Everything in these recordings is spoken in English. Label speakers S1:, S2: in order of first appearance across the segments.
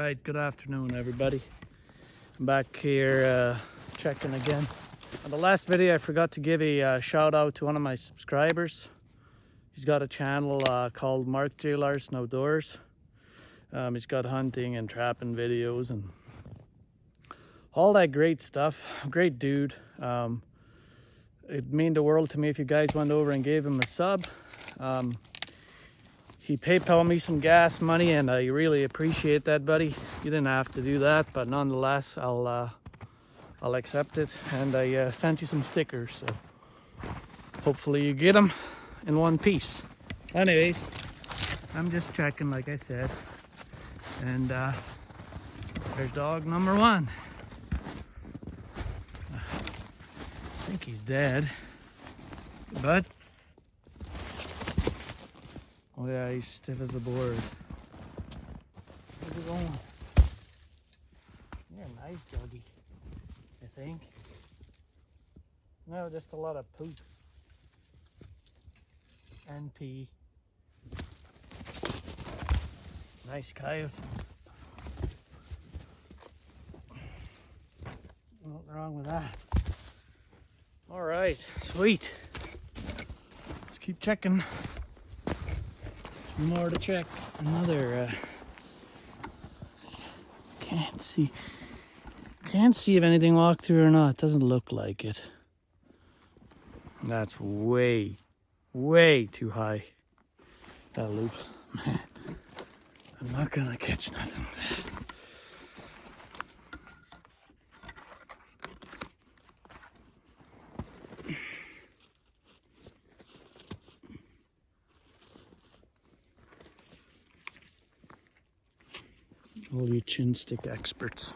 S1: right, good afternoon everybody. I'm back here checking again. On the last video I forgot to give a shout out to one of my subscribers. He's got a channel called Mark J. Larson Outdoors. He's got hunting and trapping videos and all that great stuff. Great dude. It'd mean the world to me if you guys went over and gave him a sub. He PayPal me some gas money and I really appreciate that, buddy. You didn't have to do that, but nonetheless I'll accept it. And I sent you some stickers, so hopefully you get them in one piece. Anyways, I'm just checking like I said, and there's dog number one. I think he's dead, but oh yeah, he's stiff as a board. Where's he going? You're a nice doggy, I think. No, just a lot of poop and pee. Nice coyote. Nothing wrong with that. All right, sweet. Let's keep checking. More to check. Another can't see if anything walked through or not. Doesn't look like it. That's way too high, that loop. Man, I'm not gonna catch nothing with that. All you chin stick experts.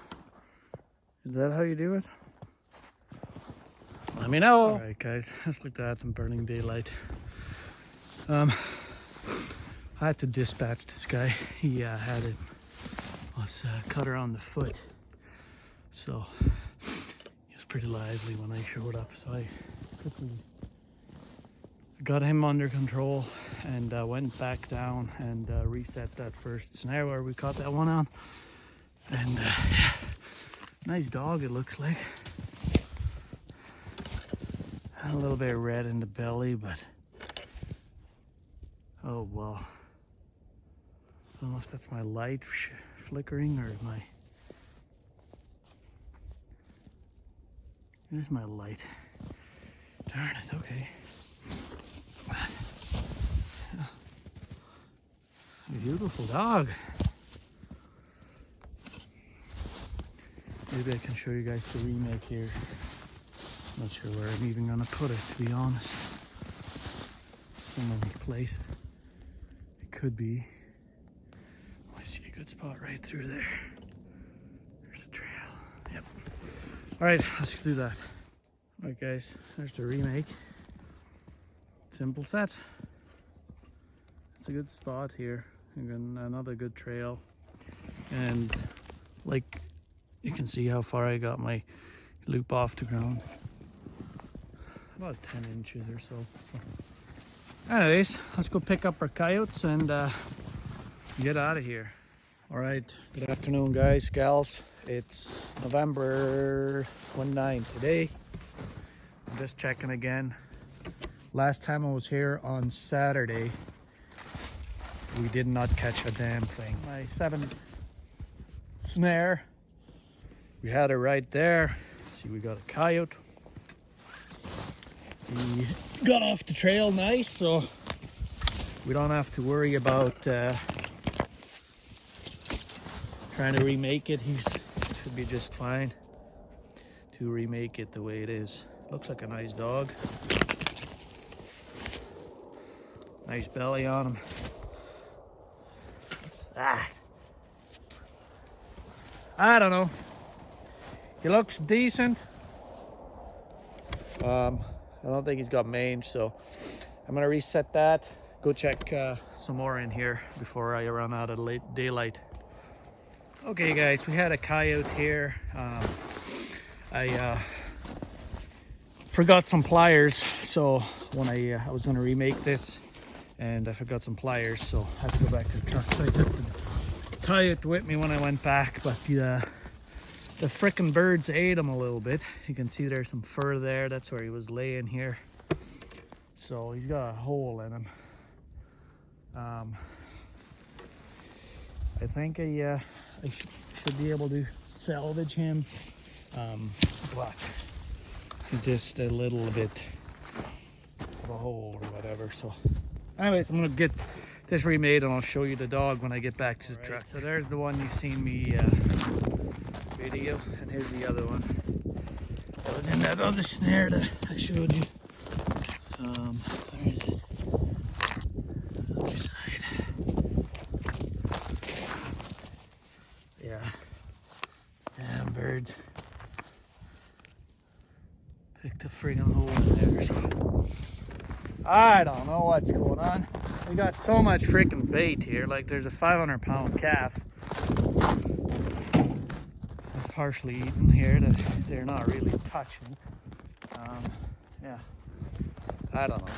S1: Is that how you do it? Let me know. All right, guys, let's look at some burning daylight. I had to dispatch this guy. He was cut around the foot, so he was pretty lively when I showed up. So I quickly got him under control and went back down and reset that first snare where we caught that one on. And nice dog, it looks like. A little bit red in the belly, but oh well. I don't know if that's my light flickering or my. There's my light. Darn it, okay. Beautiful dog. Maybe I can show you guys the remake here. Not sure where I'm even gonna put it, to be honest. So many places it could be. I see a good spot right through there. There's a trail. Yep. All right, let's do that. All right, guys, there's the remake. Simple set. It's a good spot here. And another good trail. And like you can see how far I got my loop off the ground. About 10 inches or so. Anyways, let's go pick up our coyotes and get out of here. All right, good afternoon guys, gals. It's November 29 today. I'm just checking again. Last time I was here on Saturday, we did not catch a damn thing. My 7 snare, we had it right there. See, we got a coyote. He got off the trail nice, so we don't have to worry about trying to remake it. He should be just fine to remake it the way it is. Looks like a nice dog. Nice belly on him. What's that? I don't know. He looks decent. I don't think he's got mange, so I'm gonna reset that. Go check some more in here before I run out of daylight. Okay, guys, we had a coyote here. I forgot some pliers, so when I was gonna remake this, and I forgot some pliers, so I had to go back to the truck. So I took the coyote with me when I went back, but the frickin' birds ate him a little bit. You can see there's some fur there. That's where he was laying here. So he's got a hole in him. I think I should be able to salvage him, but he's just a little bit of a hole or whatever. So anyways, I'm gonna get this remade and I'll show you the dog when I get back to the truck. So there's the one you've seen me video, and here's the other one that was in that other snare that I showed you. Where is it? Other side. Yeah. Damn birds. Picked a friggin' hole in there. So I don't know what's going on. We got so much freaking bait here. Like there's a 500-pound calf that's partially eaten here that they're not really touching. Yeah, I don't know.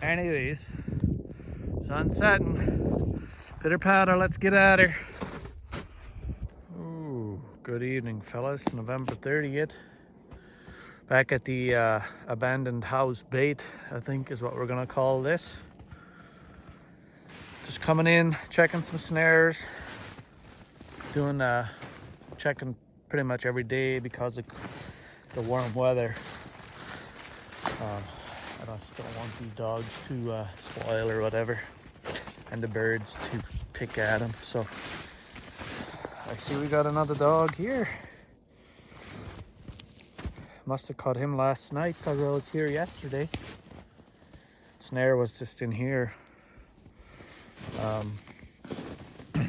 S1: Anyways, sun's setting. Pitter patter, let's get at her. Ooh, good evening, fellas. November 30th. Back at the abandoned house bait, I think is what we're gonna call this. Just coming in, checking some snares, doing checking pretty much every day because of the warm weather. I just don't want these dogs to spoil or whatever, and the birds to pick at them. So I see we got another dog here. Must have caught him last night because I was here yesterday. Snare was just in here.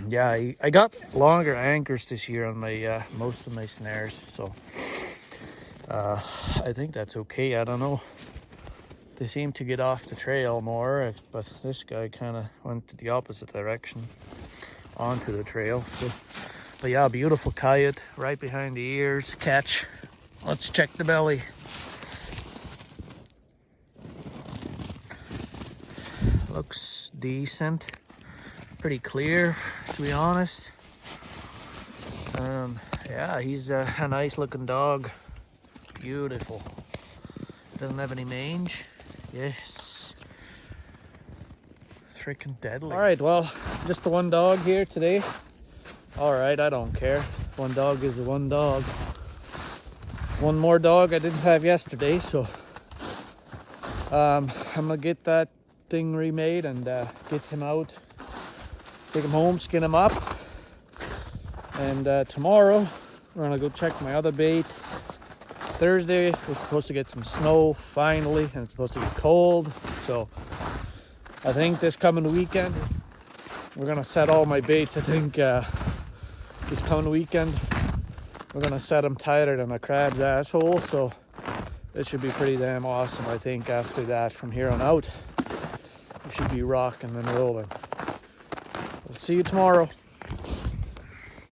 S1: Yeah, I got longer anchors this year on my most of my snares, so I think that's okay. I don't know. They seem to get off the trail more, but this guy kind of went the opposite direction onto the trail. So, but yeah, beautiful coyote right behind the ears. Catch. Let's check the belly. Looks decent. Pretty clear, to be honest. Yeah, he's a nice looking dog. Beautiful. Doesn't have any mange. Yes. Freaking deadly. Alright, well, just the one dog here today. Alright, I don't care. One dog is one dog. One more dog I didn't have yesterday, so I'm gonna get that thing remade and get him out, take him home, skin him up, and tomorrow we're gonna go check my other bait. Thursday we're supposed to get some snow finally, and it's supposed to get cold, so I think this coming weekend we're gonna set all my baits. I think this coming weekend we're gonna set them tighter than a crab's asshole, so it should be pretty damn awesome. I think after that, from here on out, we should be rocking and rolling. We'll see you tomorrow.